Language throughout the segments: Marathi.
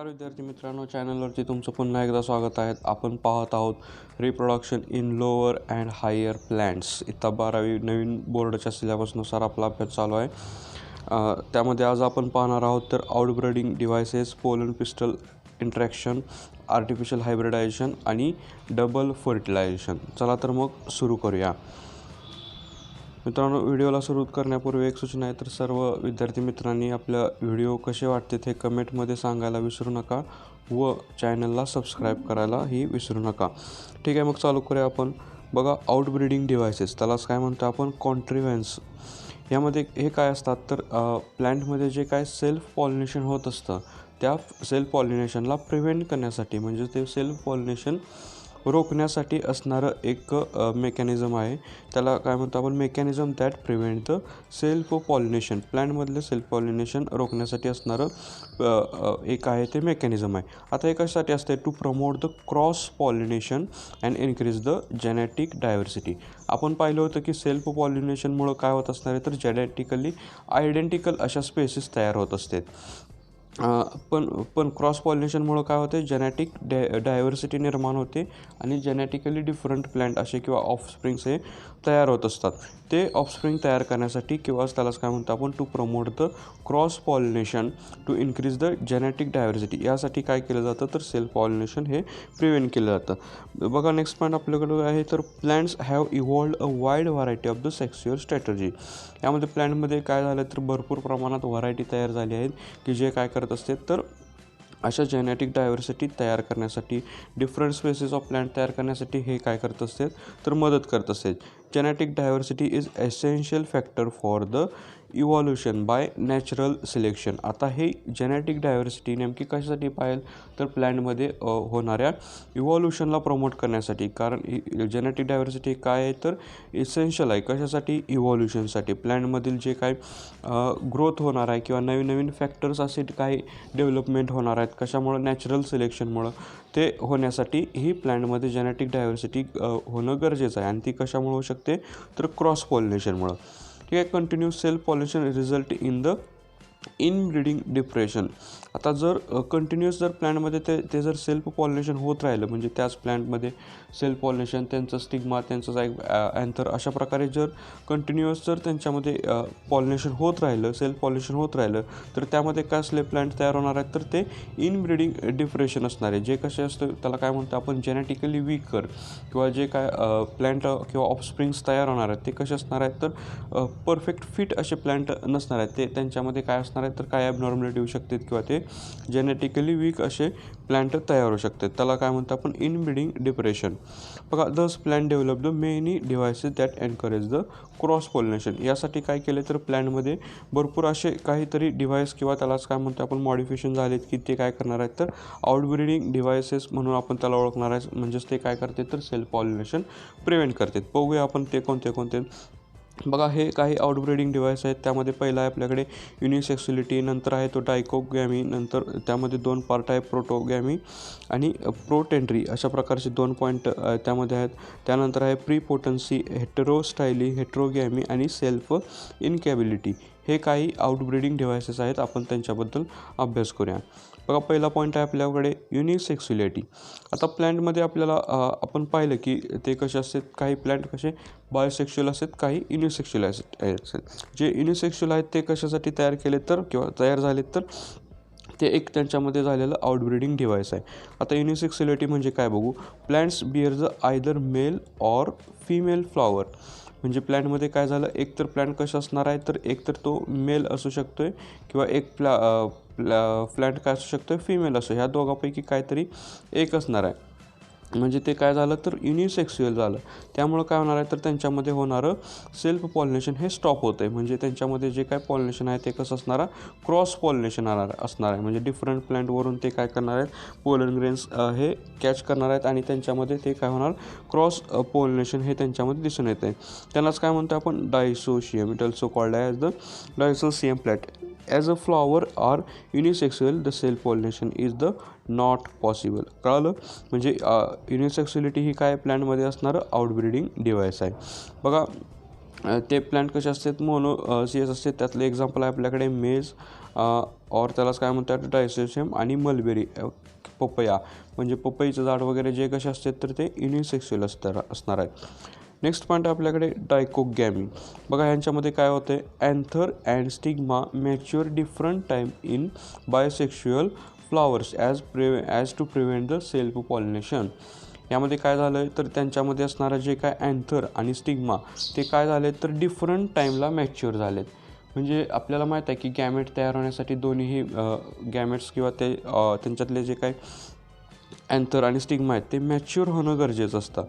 नमस्कार विद्यार्थी मित्रांनो, चॅनलवरती तुमचं पुन्हा एकदा स्वागत आहे. आपण पाहत आहोत reproduction in lower and higher plants. इत्ता 12वी नवीन बोर्डच्या सिलेबसनुसार आपला अभ्यास चालू आहे. त्यामध्ये आज आपण पाहणार आहोत तर outbreeding devices, pollen pistol interaction, artificial hybridisation आणि डबल फर्टिलायझेशन. चला तर मग सुरू करूया. मित्रांनो, व्हिडिओला सुरू करण्यापूर्वी एक सूचना आहे, तर सर्व विद्यार्थी मित्रांनी आपल्या व्हिडिओ कसे वाटते ते कमेंटमध्ये सांगायला विसरू नका व चॅनलला सबस्क्राईब करायलाही विसरू नका. ठीक आहे, मग चालू करूया आपण. बघा, आउटब्रीडिंग डिव्हायसेस, त्यालाच काय म्हणतो आपण, कॉन्ट्रिव्हॅन्स. यामध्ये हे काय असतात तर प्लॅन्टमध्ये जे काय सेल्फ पॉलिनेशन होत असतं त्या सेल्फ पॉलिनेशनला प्रिव्हेंट करण्यासाठी, म्हणजे ते सेल्फ पॉलिनेशन रोखण्यासाठी असणारं एक मेकॅनिझम आहे. त्याला काय म्हणतो आपण, mechanism that prevent the self pollination. प्लॅन्टमधले सेल्फ पॉलिनेशन रोखण्यासाठी असणारं एक आहे ते मेकॅनिझम आहे. आता हे कशासाठी असते, to promote the cross pollination and increase the genetic diversity. आपण पाहिलं होतं की सेल्फ पॉलिनेशनमुळं काय होत असणार आहे तर जेनेटिकली आयडेंटिकल अशा स्पेसिस तयार होत असतात. पण क्रॉस पॉलिनेशनमुळं काय होते, जेनेटिक डायव्हर्सिटी निर्माण होते आणि जेनेटिकली डिफरंट प्लॅन्ट असे किंवा ऑफस्प्रिंग्स हे तयार होत असतात. ते ऑफस्प्रिंग तयार करण्यासाठी किंवा त्यालाच काय म्हणतो आपण, to promote the cross pollination to increase the genetic diversity, यासाठी काय केलं जातं तर सेल्फ पॉलिनेशन हे प्रिव्हेंट केलं जातं. बघा, नेक्स्ट पॉईंट आपल्याकडे आहे तर plants have evolved a wide variety of the sexual strategy. यामध्ये प्लॅन्टमध्ये काय झालं तर भरपूर प्रमाणात व्हरायटी तयार झाली आहेत की जे काय करत असते तर अशा जेनेटिक डायव्हर्सिटी तयार करण्यासाठी, डिफरंट स्पेसिस ऑफ प्लॅन्ट तयार करण्यासाठी हे काय करत असते तर मदत करत असते. Genetic diversity is essential factor for the evolution bye natural selection. आता हे जेनेटिक डायव्हर्सिटी नेमकी कशासाठी पाहिजे तर प्लॅन्टमध्ये होणाऱ्या इव्हॉल्युशनला प्रमोट करण्यासाठी. कारण जेनेटिक डायव्हर्सिटी काय आहे तर इसेन्शियल आहे कशासाठी, इव्हॉल्युशनसाठी. प्लॅन्टमधील जे काय ग्रोथ होणार आहे किंवा नवीन नवीन फॅक्टर्स असे काही डेव्हलपमेंट होणार आहेत कशामुळं, नॅचरल सिलेक्शनमुळं, ते होण्यासाठी ही प्लॅन्टमध्ये जेनेटिक डायव्हर्सिटी होणं गरजेचं आहे. आणि ती कशामुळे होऊ शकते तर क्रॉस पॉलिनेशनमुळं. ठीक आहे, continuous self pollination result in the inbreeding depression. आता जर कंटिन्युअस जर प्लॅन्टमध्ये ते जर सेल्फ पॉलिनेशन होत राहिलं, म्हणजे त्याच प्लॅन्टमध्ये सेल्फ पॉलिनेशन, त्यांचं स्टिग्मा, त्यांचं अँथर, अशा प्रकारे जर कंटिन्युअस जर त्यांच्यामध्ये पॉलिनेशन होत राहिलं, सेल्फ पॉलिनेशन होत राहिलं, तर त्यामध्ये काय असले प्लॅन्ट तयार होणार आहेत तर ते इनब्रीडिंग डिप्रेशन असणार आहे. जे कसे असतं त्याला काय म्हणतो आपण, जेनेटिकली वीकर, किंवा जे काय प्लॅन्ट किंवा ऑफस्प्रिंग्स तयार होणार आहेत ते कसे असणार आहेत तर परफेक्ट फिट असे प्लॅन्ट नसणार आहेत. ते त्यांच्यामध्ये काय असणार आहे तर काय ॲबनॉर्मॅलिटी होऊ शकतात किंवा ते जेनेटिकली वीक असे प्लॅन्ट तयार होऊ शकतात. त्याला काय म्हणतो आपण, इनब्रीडिंग डिप्रेशन. बघा, दस plant develop the many devices that encourage the cross pollination. यासाठी काय केले तर प्लॅन्टमध्ये भरपूर असे काहीतरी डिव्हाइस किंवा त्यालाच काय म्हणतो आपण मॉडिफिकेशन झालेत की ते काय करणार आहेत तर आउटब्रीडिंग डिव्हायसेस म्हणून आपण त्याला ओळखणार आहे. म्हणजेच ते काय करते तर सेल्फ पॉलिनेशन प्रिव्हेंट करतात. बघूया आपण ते कोणते कोणते. बघा, हे काही आउटब्रीडिंग डिव्हाइस आहेत. त्यामध्ये पहिला आहे आपल्याकडे युनिसेक्सुअलिटी, नंतर आहे तो डायकोगॅमी, नंतर त्यामध्ये 2 पार्ट आहे, प्रोटोगॅमी आणि प्रोटेंट्री, अशा प्रकारचे 2 पॉईंट त्यामध्ये आहेत. त्यानंतर आहे प्रीपोटन्सी, हेटेरोस्टायली, हेटेरोगॅमी आणि सेल्फ इनकॅबिलिटी. हे काही आउटब्रीडिंग डिव्हायसेस आहेत, आपण त्यांच्याबद्दल अभ्यास करूया. बघा, पहिला पॉईंट आहे आपल्याकडे युनिसेक्सुअलिटी. आता प्लॅन्टमध्ये आपल्याला आपण पाहिलं की ते कसे असतात, काही प्लॅन्ट कसे बायोसेक्शुअल असतात, काही युनिसेक्शुअल असतात. जे युनिसेक्शुअल आहेत ते कशासाठी तयार केले तर किंवा तयार झालेत तर ते एक त्यांच्यामध्ये झालेलं आउटब्रीडिंग डिव्हाइस आहे. आता युनिसेक्सुअलिटी म्हणजे काय बघू, plants bear the either male or female flower. म्हणजे प्लॅन्टमध्ये काय झालं, एक तर प्लॅन्ट कसं असणार आहे तर एक तर तो मेल असू शकतो आहे किंवा एक प्लॅन्ट काय असू शकतो आहे, फिमेल असो. ह्या दोघांपैकी काहीतरी एक असणार आहे. म्हणजे ते काय झालं तर युनिसेक्सुअल झालं. त्यामुळं काय होणार आहे तर त्यांच्यामध्ये होणारं सेल्फ पॉलिनेशन हे स्टॉप होतं आहे. म्हणजे त्यांच्यामध्ये जे काय पॉलिनेशन आहे ते कसं असणार आहे, क्रॉस पॉलिनेशन असणार आहे. म्हणजे डिफरंट प्लॅन्टवरून ते काय करणार आहेत, पोलन ग्रेन्स हे कॅच करणार आहेत आणि त्यांच्यामध्ये ते काय होणार, क्रॉस पॉलिनेशन हे त्यांच्यामध्ये दिसून येतं आहे. त्यांनाच काय म्हणतो आपण, dioecium. It also called as the dioecium plant. As a flower are unisexual the self pollination is the not possible. कळलं, म्हणजे युनिसेक्सुअलिटी ही काय प्लॅन्टमध्ये असणारं आउटब्रीडिंग डिव्हाइस आहे. बघा, ते प्लांट कसे असतात मोनोसियस असतात. त्यातलं एक्झाम्पल आहे आपल्याकडे मेज और त्यालाच काय म्हणतात डायसेशियम आणि मलबेरी पपया म्हणजे पपईचं झाड वगैरे जे कसे असतात तर ते युनिसेक्शुअल असणार आहेत. नेक्स्ट पॉईंट आहे आपल्याकडे डायकोगॅमी. बघा ह्यांच्यामध्ये काय होते anther and stigma mature different time in bisexual flowers as to prevent the self pollination. यामध्ये काय झालं तर त्यांच्यामध्ये असणारं जे काय अँथर आणि स्टिग्मा ते काय झाले तर डिफरंट टाईमला मॅच्युअर झालेत. म्हणजे आपल्याला माहीत आहे की गॅमेट तयार होण्यासाठी दोन्हीही गॅमेट्स किंवा ते त्यांच्यातले जे काय अँथर आणि स्टिग्मा आहेत ते मॅच्युअर होणं गरजेचं असतं.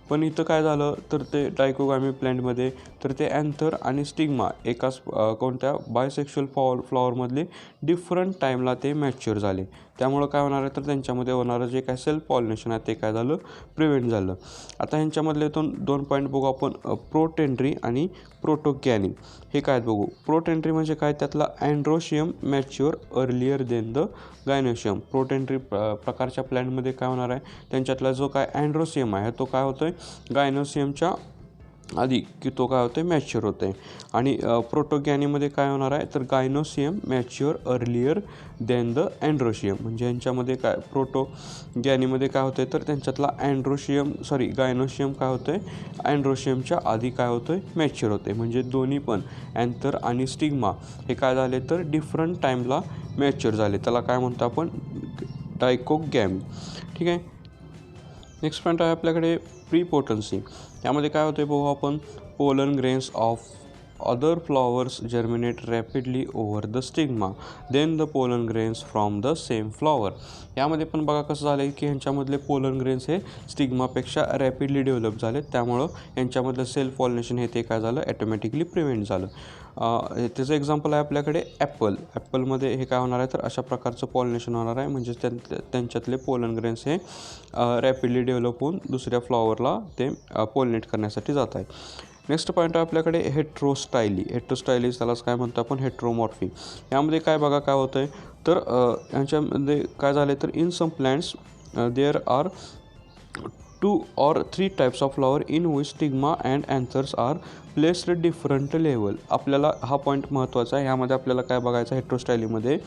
पण इथं काय झालं तर ते डायकोगॅमी प्लांटमध्ये तर ते अँथर आणि स्टिग्मा एकाच कोणत्या बायसेक्शुअल फ्लॉवरमधले डिफरंट टाईमला ते मॅच्युअर झाले. त्यामुळं काय होणार आहे तर त्यांच्यामध्ये होणारं जे काय सेल्फ पॉलिनेशन आहे ते काय झालं प्रिव्हेंट झालं. आता ह्यांच्यामधले दोन पॉईंट बघू आपण प्रोटेंड्री आणि प्रोटोगॅनी. हे काय बघू. प्रोटेंड्री म्हणजे काय त्यातला androecium mature earlier than the gynoecium. Protandry प्रकारच्या प्लॅन्टमध्ये काय होणार आहे त्यांच्यातला जो काय अँड्रोशियम आहे तो काय होतोय गायनोशियमच्या आधी की तो काय होतोय मॅच्युअर होतोय. आणि प्रोटोगॅनीमध्ये काय होणार आहे तर gynoecium mature earlier than the androecium. म्हणजे यांच्यामध्ये काय प्रोटोगॅनीमध्ये काय होतंय तर त्यांच्यातला गायनोशियम काय होतोय अँड्रोशियमच्या आधी काय होतोय मॅच्युअर होते. म्हणजे दोन्ही पण अँथर आणि स्टिग्मा हे काय झाले तर डिफरंट टाईमला मॅच्युअर झाले. त्याला काय म्हणतो आपण डायकोगॅमी. ठीक आहे. नेक्स्ट पॉईंट आहे आपल्याकडे प्रीपोटन्सी. यामध्ये काय होते बघू आपण pollen grains of other flowers germinate rapidly over the stigma than the pollen grains from the same flower. यामध्ये पण बघा कसं झालं आहे की ह्यांच्यामधले पोलन ग्रेन्स हे स्टिग्मापेक्षा रॅपिडली डेव्हलप झाले. त्यामुळं यांच्यामधलं सेल्फ पॉलिनेशन हे ते काय झालं ॲटोमॅटिकली प्रिव्हेंट झालं. त्याचं एक्झाम्पल आहे आपल्याकडे ॲपलमध्ये हे काय होणार आहे तर अशा प्रकारचं पॉलिनेशन होणार आहे. म्हणजे त्यांच्यातले पोलन ग्रेन्स हे रॅपिडली डेव्हलप होऊन दुसऱ्या फ्लॉवरला ते पॉलिनेट करण्यासाठी जात आहे. नेक्स्ट पॉईंट आहे आपल्याकडे हेट्रोस्टायली. त्यालाच काय म्हणतो आपण हेट्रोमॉर्फी. यामध्ये काय बघा काय होतं आहे तर यांच्यामध्ये काय झालं आहे तर in some plants there are 2 or 3 types of flower in which stigma and anthers are placed different level. आपल्याला हा पॉईंट महत्त्वाचा आहे. ह्यामध्ये आपल्याला काय बघायचं आहे हेट्रोस्टायलीमध्ये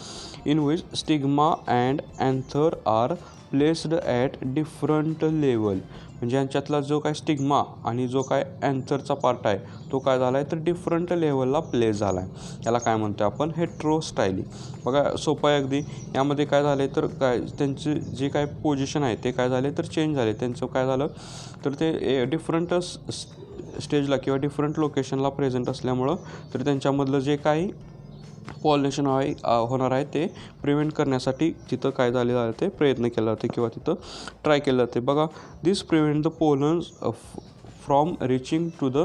in which stigma and anther are placed at different level. म्हणजे यांच्यातला जो काय स्टिग्मा आणि जो काय अँथरचा पार्ट आहे तो काय झाला आहे तर डिफरंट लेवलला प्लेस झाला आहे. याला काय म्हणतो आपण हेट्रोस्टायली. बघा सोपं आहे अगदी. यामध्ये काय झालं आहे तर काय त्यांचे जे काय पोझिशन आहे ते काय झाले तर चेंज झाले. त्यांचं काय झालं तर ते डिफरंट स्टेजला किंवा डिफरंट लोकेशनला प्रेझेंट असल्यामुळं तर त्यांच्यामधलं जे काही पॉलिनेशन होणार आहे ते प्रिव्हेंट करण्यासाठी तिथं काय झालेलं आहे ते प्रयत्न केला जाते किंवा तिथं ट्राय केलं जाते. बघा this prevent the pollens from reaching to the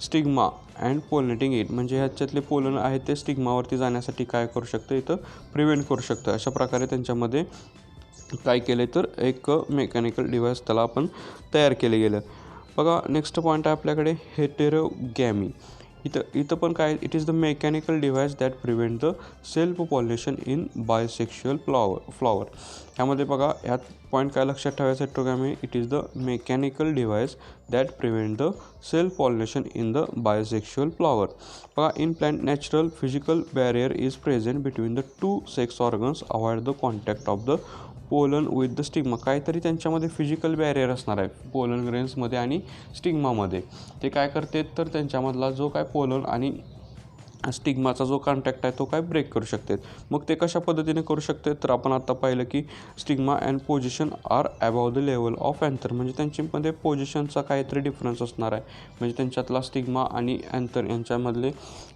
stigma and pollinating it. म्हणजे ह्याच्यातले पोलन आहेत ते स्टिग्मावरती जाण्यासाठी काय करू शकतं इथं प्रिव्हेंट करू शकतं. अशा प्रकारे त्यांच्यामध्ये काय केलं तर एक मेकॅनिकल डिव्हाइस त्याला आपण तयार केले गेलं. बघा नेक्स्ट पॉईंट आहे आपल्याकडे हेटेरोगॅमी. इथं पण काय it is the mechanical device that prevent the self pollination in bisexual flower. ह्यामध्ये बघा ह्यात पॉईंट काय लक्षात ठेवायचं heterogamy it is the mechanical device that prevent the self pollination in the bisexual flower. बघा in plant natural physical barrier is present between the 2 sex organs avoid the contact of the pollen with the stigma. काहीतरी त्यांच्यामध्ये फिजिकल बॅरियर असणार आहे पोलन ग्रेन्समध्ये आणि स्टिग्मामध्ये. ते काय करते तर त्यांच्यामधला जो काय पोलन आणि स्टिग्माचा जो कॉन्टॅक्ट आहे तो काय ब्रेक करू शकते. मग ते कशा पद्धतीने करू शकते तर आपण आता पाहिलं की stigma and position are above the level of anther. म्हणजे त्यांच्यामध्ये पोझिशनचा काहीतरी डिफरन्स असणार आहे. म्हणजे त्यांच्यातला स्टिग्मा आणि अँथर यांच्यामधले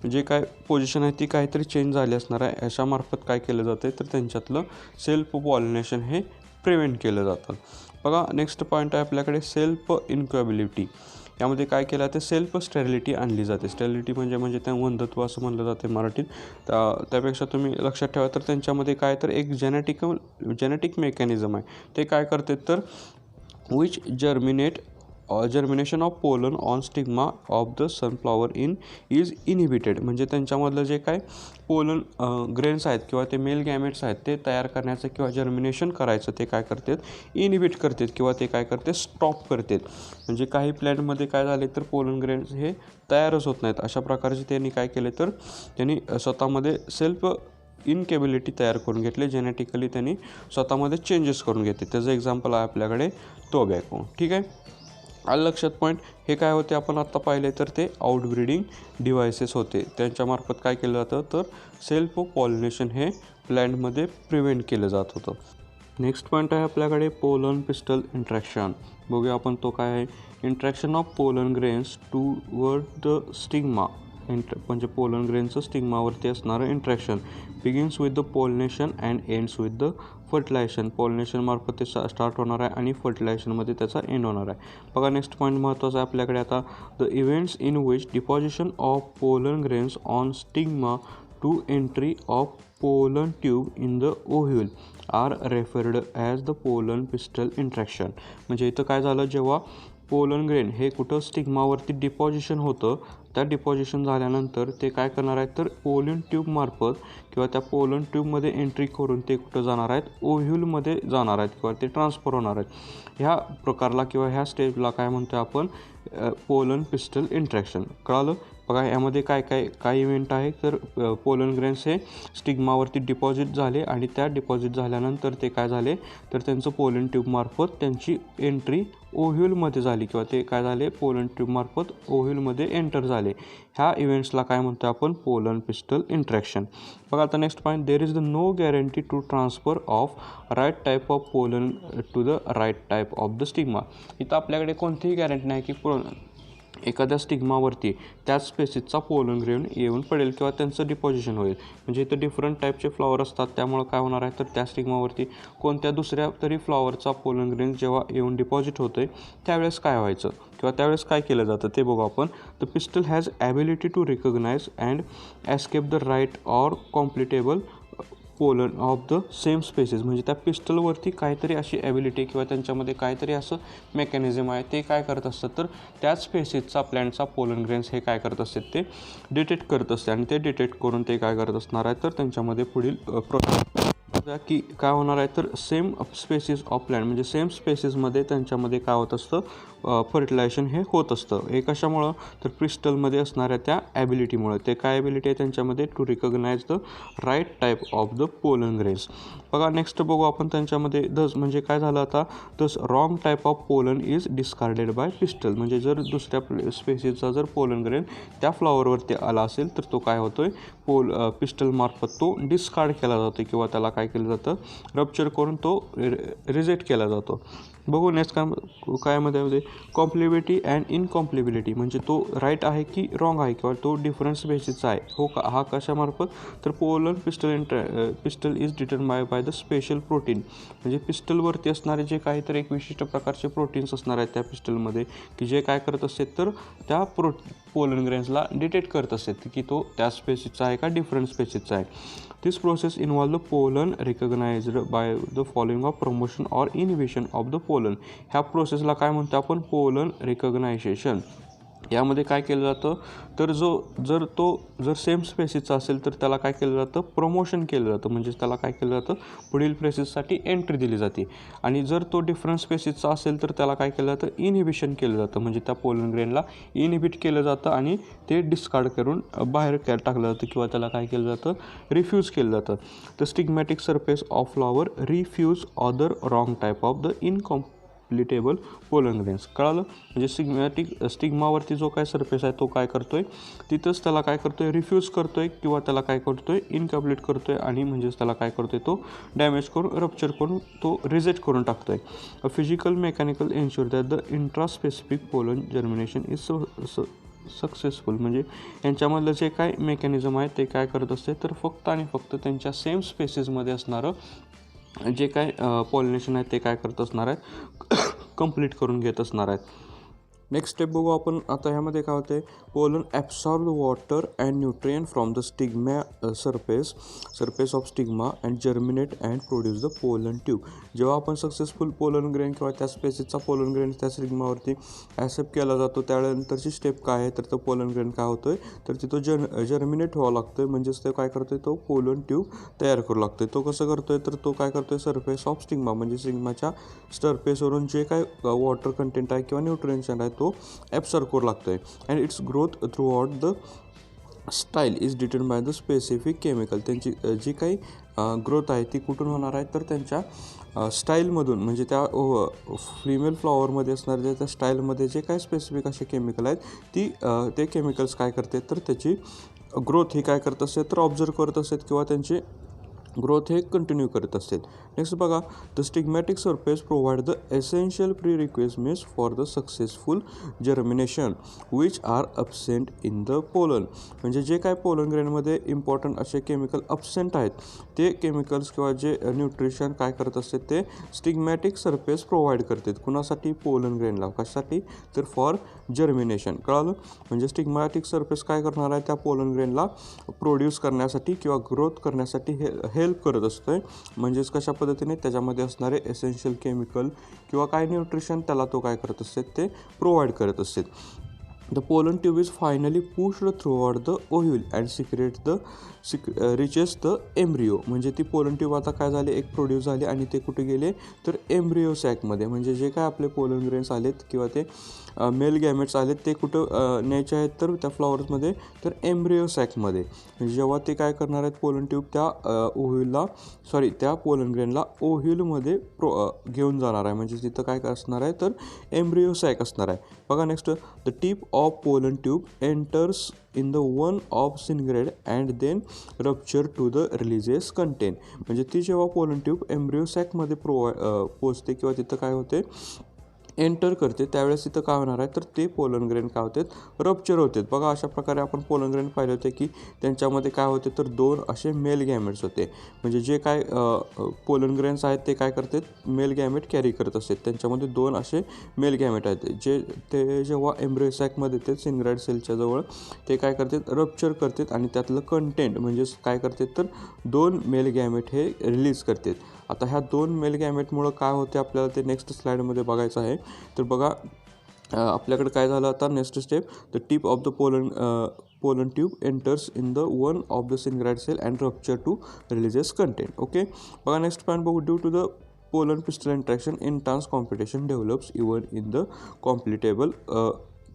जे काय पोझिशन आहे ती काहीतरी चेंज झाली असणार आहे. अशामार्फत काय केलं जाते तर त्यांच्यातलं सेल्फ पॉलिनेशन हे प्रिव्हेंट केलं जातं. बघा नेक्स्ट पॉईंट आहे आपल्याकडे सेल्फ इन्क्युबॅबिलिटी. यामध्ये काय केलं जाते सेल्फ स्टेरिलिटी आणली जाते. स्टेरिलिटी म्हणजे त्या वंधत्व असं म्हणलं जाते मराठीत. त्यापेक्षा तुम्ही लक्षात ठेवा तर त्यांच्यामध्ये काय तर एक जेनेटिक मेकॅनिझम आहे. ते काय करते तर which germinate germination of pollen on stigma of the sunflower is inhibited. म्हणजे त्यांच्यामधलं जे काय पोलन ग्रेन्स आहेत किंवा ते मेल गॅमेट्स आहेत ते तयार करण्याचं किंवा जर्मिनेशन करायचं ते काय करतात इनहिबिट करतात किंवा ते काय करते स्टॉप करतात. म्हणजे काही प्लॅन्टमध्ये काय झाले तर पोलन ग्रेन्स हे तयारच होत नाहीत. अशा प्रकारचे त्यांनी काय केले तर त्यांनी स्वतःमध्ये सेल्फ इनकेबिलिटी तयार करून घेतले. जेनेटिकली त्यांनी स्वतःमध्ये चेंजेस करून घेतले. त्याचं एक्झाम्पल आहे आपल्याकडे टोबॅको. ठीक आहे, आलं लक्षात पॉईंट. हे काय होते आपण आत्ता पाहिले तर ते आउटब्रीडिंग डिव्हायसेस होते. त्यांच्यामार्फत काय केलं जातं तर सेल्फ पॉलिनेशन हे प्लॅन्टमध्ये प्रिव्हेंट केलं जात होतं. नेक्स्ट पॉईंट आहे आपल्याकडे पोलन पिस्टल इंट्रॅक्शन. बघूया आपण तो काय आहे. Interaction of pollen grains toward the stigma. म्हणजे पोलन ग्रेनचं स्टिग्मावरती असणारं interaction begins with the pollination and ends with the fertilization. Pollination मार्फत ते स्टार्ट होणार आहे आणि फर्टिलायझेशनमध्ये त्याचा एंड होणार आहे. बघा नेक्स्ट पॉईंट महत्त्वाचा आहे आपल्याकडे आता. The events in which deposition of pollen grains on stigma to entry of pollen tube in the ovule are referred as the pollen pistil interaction. म्हणजे इथं काय झालं जेव्हा पोलन ग्रेन हे कुठं स्टिग्मावरती डिपॉझिशन होतं त्या डिपॉझिशन झाल्यानंतर ते काय करणार आहेत तर पोलन ट्यूबमार्फत किंवा त्या पोलन ट्यूबमध्ये एंट्री करून ते कुठं जाणार आहेत ओव्ह्यूलमध्ये जाणार आहेत किंवा ते ट्रान्सफर होणार आहेत. ह्या प्रकारला किंवा ह्या स्टेजला काय म्हणतो आपण पोलन पिस्टल इंट्रॅक्शन. कळालं. बघा यामध्ये काय इव्हेंट आहे तर पोलन ग्रेन्स हे स्टिग्मावरती डिपॉझिट झाले आणि त्या डिपॉझिट झाल्यानंतर ते काय झाले तर त्यांचं पोलन ट्यूबमार्फत त्यांची एंट्री ओव्ह्यूलमध्ये झाली किंवा ते काय झाले पोलन ट्यूबमार्फत ओव्ह्यूलमध्ये एंटर झाले. ह्या इव्हेंट्सला काय म्हणतो आपण पोलन पिस्टल इंट्रॅक्शन. बघा आता next point. There is the no guarantee to transfer of right type of pollen to the right type of the stigma. इथं आपल्याकडे कोणतीही गॅरंटी नाही की एखाद्या स्टिग्मावरती त्याच स्पेसिसचा पोलन ग्रेन येऊन पडेल किंवा त्यांचं डिपॉझिशन होईल. म्हणजे इथं डिफरंट टाईपचे फ्लॉवर असतात त्यामुळं काय होणार आहे तर त्या स्टिग्मावरती कोणत्या दुसऱ्या तरी फ्लॉवरचा पोलन ग्रेन जेव्हा येऊन डिपॉझिट होतं त्यावेळेस काय व्हायचं किंवा त्यावेळेस काय केलं जातं ते बघू आपण. The pistil has ability to recognize and escape the right or compatible pollen of the same species. म्हणजे त्या पिस्टलवरती काहीतरी अशी ॲबिलिटी किंवा त्यांच्यामध्ये काहीतरी असं मेकॅनिझम आहे ते काय करत असतात तर त्याच स्पेसिसचा प्लॅन्टचा पोलन ग्रेन्स हे काय करत असतात ते डिटेक्ट करत असते आणि ते डिटेक्ट करून ते काय करत असणार आहे तर त्यांच्यामध्ये पुढील की काय होणार आहे तर सेम स्पेसिस ऑफ प्लॅन्ट म्हणजे सेम स्पेसिसमध्ये त्यांच्यामध्ये काय होत असतं फर्टिलायझेशन हे होत असतं. हे कशामुळं तर क्रिस्टलमध्ये असणाऱ्या त्या ॲबिलिटीमुळे. ते काय ॲबिलिटी आहे त्यांच्यामध्ये to recognize the right type of the pollen grains. बघा नेक्स्ट बघू आपण त्यांच्यामध्ये दस म्हणजे काय झालं आता thus wrong type of pollen is discarded by pistil. म्हणजे जर दुसऱ्या स्पेसिसचा जर पोलन ग्रेन त्या फ्लॉवरवरती आला असेल तर तो काय होतोय पिस्टलमार्फत तो डिस्कार्ड केला जातो किंवा त्याला काय केलं जातं रप्चर करून तो रिजेक्ट केला जातो. बघू नेक्स्ट काय मध्ये कॉम्प्लिबिलिटी अँड इनकॉम्प्लिबिलिटी. म्हणजे तो राईट आहे की रॉंग आहे किंवा तो डिफरंट स्पेसिसचा आहे हो का हा कशामार्फत तर pollen pistil is determined by the special protein. म्हणजे पिस्टलवरती असणारे जे काहीतरी एक विशिष्ट प्रकारचे प्रोटीन्स असणार आहेत त्या पिस्टलमध्ये की जे काय करत असतात तर त्या पोलन ग्रेन्सला डिटेक्ट करत असतात की तो त्या स्पेसिसचा आहे का डिफरंट स्पेसिसचा आहे. This process involve the pollen recognized by the following of promotion or inhibition of the pollen. ह्या प्रोसेसला काय म्हणतो आपण पोलन रिकग्नायझेशन. यामध्ये काय केलं जातं तर जर सेम स्पेसिसचा असेल तर त्याला काय केलं जातं प्रमोशन केलं जातं. म्हणजे त्याला काय केलं जातं पुढील प्रोसेससाठी एंट्री दिली जाते. आणि जर तो डिफरंट स्पेसिसचा असेल तर त्याला काय केलं जातं इनहिबिशन केलं जातं. म्हणजे त्या पोलन ग्रेनला इनहिबिट केलं जातं आणि ते डिस्कार्ड करून बाहेर टाकलं जातं किंवा त्याला काय केलं जातं रिफ्यूज केलं जातं. The stigmatic surface of flower refuse other wrong type of the incompatible pollen grains. कळालं. म्हणजे स्टिग्मावरती जो काय सरफेस आहे तो काय करतोय तिथंच त्याला काय करतोय रिफ्यूज करतोय किंवा त्याला काय करतोय इनकम्प्लीट करतोय आणि म्हणजेच त्याला काय करतोय तो डॅमेज करून रप्चर करून तो रिजेक्ट करून टाकतोय. A physical mechanical ensure that the intraspecific pollen germination is successful. म्हणजे यांच्यामधलं जे काय मेकॅनिझम आहे ते काय करत असते तर फक्त आणि फक्त त्यांच्या सेम स्पेसिसमध्ये असणारं जे काय पॉलिनेशन आहे ते काय करत असणार आहेत कंप्लीट करून घेत असणार आहेत. नेक्स्ट स्टेप बघू आपण आता ह्यामध्ये काय होते, pollen absorb water and nutrient from the stigma surface of stigma and germinate and produce the pollen tube. जेव्हा आपण सक्सेसफुल पोलन ग्रेन किंवा त्या स्पेसिसचा पोलन ग्रेन त्या स्टिग्मावरती ॲक्सेप्ट केला जातो, त्यानंतरची स्टेप काय आहे तर तो पोलन ग्रेन काय होतोय तर तिथं जर्मिनेट व्हावं लागतोय. म्हणजेच ते काय करतोय, तो पोलन ट्यूब तयार करू लागतोय. तो कसं करतोय तर तो काय करतोय, सरफेस ऑफ स्टिग्मा म्हणजे स्टिग्माच्या सरफेसवरून जे काय वॉटर कंटेंट आहे किंवा न्यूट्रिएंट्स आहे तो ॲब्सॉर्ब करू लागतोय. And it's growth through out the style is deterred by the specific chemical. त्यांची जी काही ग्रोथ आहे ती कुठून होणार आहे तर त्यांच्या स्टाईलमधून, म्हणजे त्या फिमेल फ्लॉवरमध्ये असणारे त्या स्टाईलमध्ये जे काही स्पेसिफिक असे केमिकल आहेत ते केमिकल्स काय करते तर त्याची ग्रोथ ही काय करत असते तर ऑब्झर्व करत असतात किंवा त्यांची ग्रोथ हे कंटिन्यू करत असतील. नेक्स्ट बघा, the stigmatic surface provide the essential pre requirements for the successful germination which are absent in the pollen. म्हणजे जे काय पोलन ग्रेनमध्ये इम्पॉर्टंट असे केमिकल अब्सेंट आहेत ते केमिकल्स किंवा जे न्यूट्रिशन काय करत असते ते स्टिग्मॅटिक सरफेस प्रोव्हाइड करतात. कुणासाठी, पोलन ग्रेनला. कशासाठी तर फॉर जर्मिनेशन. कळालं, म्हणजे स्टिग्मॅटिक सरफेस काय करणार आहे त्या पोलन ग्रेनला प्रोड्यूस करण्यासाठी किंवा ग्रोथ करण्यासाठी हेल्प करत असतोय. म्हणजेच कशा पद्धतीने त्याच्यामध्ये असणारे एसेन्शियल केमिकल किंवा काय न्यूट्रिशन त्याला तो काय करत असते ते प्रोव्हाइड करत असते. The pollen tube is finally pushed throughout the ovule and reaches the embryo. म्हणजे ती पोलन ट्यूब आता काय झाले, एक प्रोड्यूस झाली आणि ते कुठे गेले तर एम्ब्रिओ सॅकमध्ये. म्हणजे जे काय आपले पोलन ग्रेन्स आलेत किंवा ते मेल गॅमेट्स आलेत ते कुठं न्यायचे आहेत तर त्या फ्लॉवर्समध्ये तर एम्ब्रिओ सॅकमध्ये. म्हणजे जेव्हा ते काय करणार आहेत पोलन ट्यूब त्या पोलन ग्रेनला ओव्ह्यूलमध्ये घेऊन जाणार आहे. म्हणजे तिथं काय असणार आहे तर एम्ब्रिओ सॅक असणार आहे. बघा next, the tip of pollen tube enters in the one of syngrade and then rupture to the releases content. म्हणजे ती जेव्हा पोलन ट्यूब एम्ब्रिओ सॅकमध्ये पोचते किंवा तिथं काय होते एंटर करते त्यावेळेस तिथं काय होणार आहे तर ते पोलन ग्रेन काय होतात रप्चर होतात. बघा अशा प्रकारे आपण पोलन ग्रेन पाहिले होते की त्यांच्यामध्ये काय होते तर दोन असे मेल गॅमेट्स होते. म्हणजे जे काय पोलन ग्रेन्स आहेत ते काय करतात मेल गॅमेट कॅरी करत असतात. त्यांच्यामध्ये दोन असे मेल गॅमेट आहेत ते जेव्हा एम्ब्रिओ सॅकमध्ये ते सिनग्राइड सेलच्या जवळ ते काय करतात रप्चर करतात आणि त्यातलं कंटेंट म्हणजेच काय करतात तर दोन मेल गॅमेट हे रिलीज करतात. आता ह्या दोन मेल गॅमेटमुळं काय होते आपल्याला ते नेक्स्ट स्लाईडमध्ये बघायचं आहे. तर बघा आपल्याकडे काय झालं आता next step, the tip of the pollen tube enters in the one of the synergid cell and rupture to releases content. Okay, बघा नेक्स्ट पॉईंट बघू, due to the pollen pistil interaction intense competition develops even in the compatible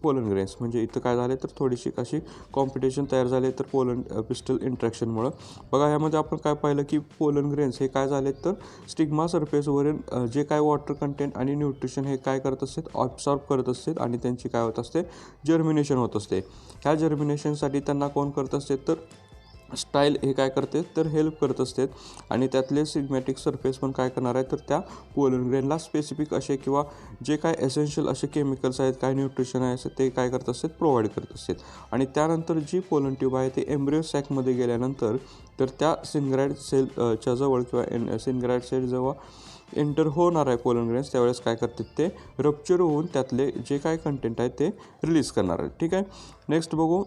pollen grains. म्हणजे इथं काय झाले तर थोडीशी अशी कॉम्पिटिशन तयार झाले तर पोलन पिस्टल इंट्रॅक्शनमुळं. बघा ह्यामध्ये आपण काय पाहिलं की पोलन ग्रेन्स हे काय झाले तर स्टिग्मा सरफेसवरील जे काय वॉटर कंटेंट आणि न्यूट्रिशन हे काय करत असतात ऑब्सॉर्ब करत असतात आणि त्यांची काय होत असते जर्मिनेशन होत असते. ह्या जर्मिनेशनसाठी त्यांना कोण करत असते तर स्टाईल हे काय करते तर हेल्प करत असतात आणि त्यातले सिग्मॅटिक सरफेस पण काय करणार आहे तर त्या पोलन ग्रेनला स्पेसिफिक असे किंवा जे काय एसेन्शियल असे केमिकल्स आहेत काय न्यूट्रिशन आहे ते काय करत असतात प्रोव्हाइड करत असतात. आणि त्यानंतर जी पोलन ट्यूब आहे ते एम्ब्रिओ सॅकमध्ये गेल्यानंतर तर त्या सिनग्राइड सेलच्या जवळ किंवा सिनग्राइड सेल जेव्हा एंटर होणार आहे पोलन ग्रेन्स त्यावेळेस काय करतात ते रप्चर होऊन त्यातले जे काय कंटेंट आहे ते रिलीज करणार आहे. ठीक आहे, नेक्स्ट बघू.